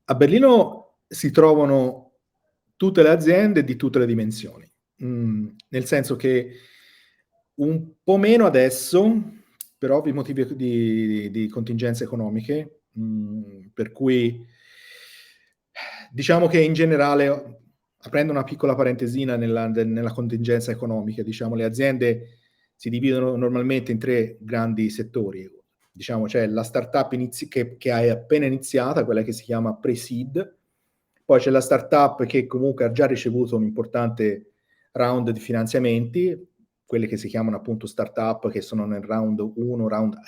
A Berlino si trovano tutte le aziende di tutte le dimensioni. Nel senso che un po' meno adesso, per ovvi motivi di contingenze economiche, per cui diciamo che in generale, aprendo una piccola parentesina nella contingenza economica, diciamo le aziende si dividono normalmente in 3 grandi settori. Diciamo c'è la startup che è appena iniziata, quella che si chiama pre-seed, poi c'è la startup che comunque ha già ricevuto un importante round di finanziamenti, quelle che si chiamano appunto startup che sono nel round 1, round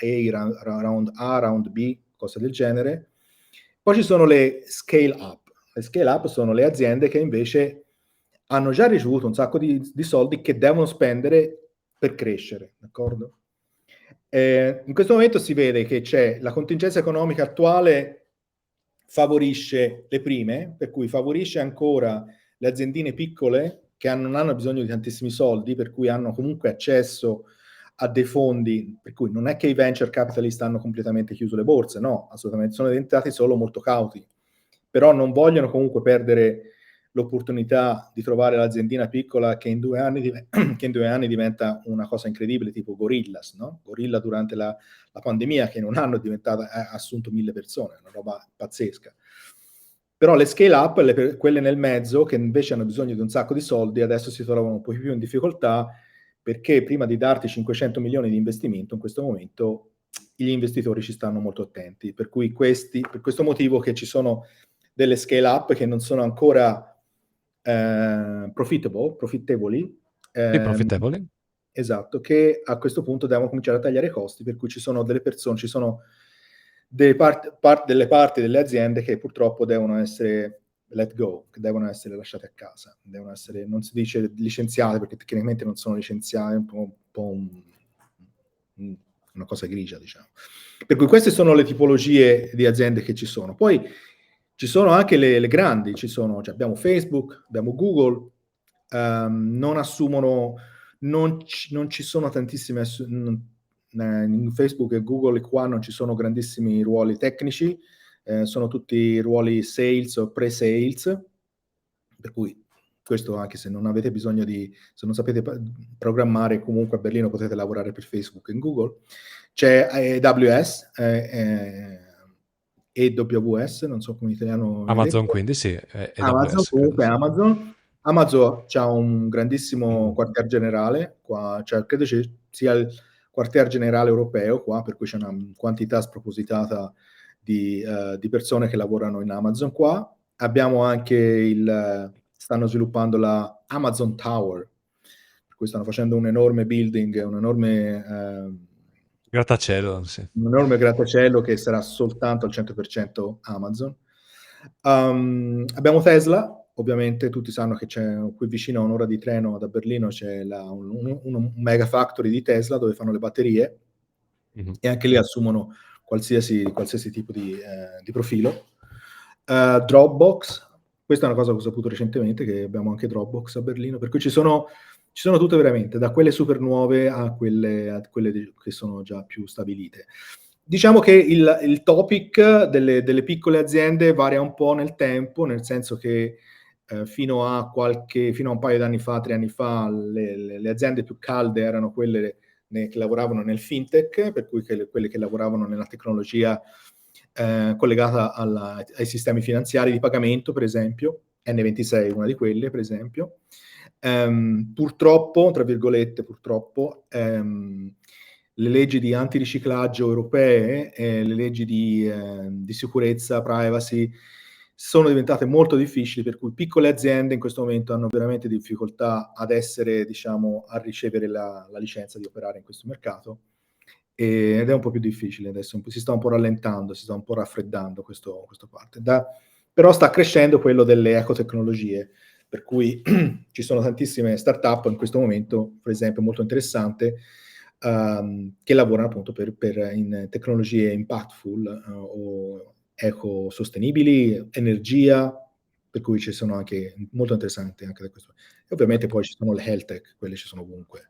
A, round B, cose del genere. Poi ci sono le scale up. Le scale up sono le aziende che invece hanno già ricevuto un sacco di soldi che devono spendere per crescere, d'accordo? In questo momento si vede che c'è la contingenza economica attuale favorisce le prime, per cui favorisce ancora le aziendine piccole che non hanno bisogno di tantissimi soldi, per cui hanno comunque accesso a dei fondi, per cui non è che i venture capitalist hanno completamente chiuso le borse, no, assolutamente, sono diventati solo molto cauti, però non vogliono comunque perdere l'opportunità di trovare l'aziendina piccola che in 2 anni, che in 2 anni diventa una cosa incredibile, tipo Gorillas, no? Gorilla durante la pandemia, che in un anno è diventata, ha assunto 1000 persone, una roba pazzesca. Però le scale up, quelle nel mezzo, che invece hanno bisogno di un sacco di soldi, adesso si trovano un po' più in difficoltà, perché prima di darti 500 milioni di investimento, in questo momento gli investitori ci stanno molto attenti. Per cui per questo motivo che ci sono delle scale up che non sono ancora profittevoli, Sì, profittevoli. esatto, che a questo punto devono cominciare a tagliare i costi, per cui ci sono delle persone, ci sono delle parti delle aziende che purtroppo devono essere let go, che devono essere lasciate a casa, devono essere, non si dice licenziate perché tecnicamente non sono licenziate, è un po' una cosa grigia, diciamo. Per cui queste sono le tipologie di aziende che ci sono. Poi ci sono anche le grandi, cioè abbiamo Facebook, abbiamo Google, non assumono, non ci sono tantissime, in Facebook e Google qua non ci sono grandissimi ruoli tecnici, sono tutti ruoli sales o pre-sales, per cui questo anche se non avete bisogno se non sapete programmare, comunque a Berlino potete lavorare per Facebook e Google. C'è AWS, AWS, non so come in italiano viene Amazon detto. quindi sì, Amazon, AWS credo, comunque sì. Amazon. Amazon c'ha un grandissimo Mh-mh. quartier generale qua, cioè credo sia il quartier generale europeo qua, per cui c'è una quantità spropositata di persone che lavorano in Amazon qua. Abbiamo anche stanno sviluppando la Amazon Tower, per cui stanno facendo un enorme building, Grattacielo, sì. un enorme grattacielo che sarà soltanto al 100% Amazon. Abbiamo Tesla, ovviamente tutti sanno che c'è qui vicino a un'ora di treno da Berlino c'è un mega factory di Tesla dove fanno le batterie Mh-mh. e anche lì assumono qualsiasi tipo di profilo. Dropbox, questa è una cosa che ho saputo recentemente, che abbiamo anche Dropbox a Berlino, per cui ci sono tutte veramente, da quelle super nuove a quelle che sono già più stabilite. Diciamo che il topic delle piccole aziende varia un po' nel tempo, nel senso che fino a un paio d'anni fa, 3 anni fa, le aziende più calde erano quelle che lavoravano nel fintech, per cui quelle che lavoravano nella tecnologia collegata ai sistemi finanziari di pagamento, per esempio. N26 è una di quelle, per esempio. Purtroppo, tra virgolette, le leggi di antiriciclaggio europee e le leggi di sicurezza, privacy, sono diventate molto difficili, per cui piccole aziende in questo momento hanno veramente difficoltà ad essere, diciamo, a ricevere la licenza di operare in questo mercato, ed è un po' più difficile adesso, si sta un po' rallentando, si sta un po' raffreddando questa parte. Però sta crescendo quello delle ecotecnologie, per cui ci sono tantissime start-up in questo momento, per esempio molto interessante, che lavorano appunto in tecnologie impactful o ecosostenibili, energia, per cui ci sono anche molto interessanti anche da questo. E ovviamente poi ci sono le health tech, quelle ci sono ovunque.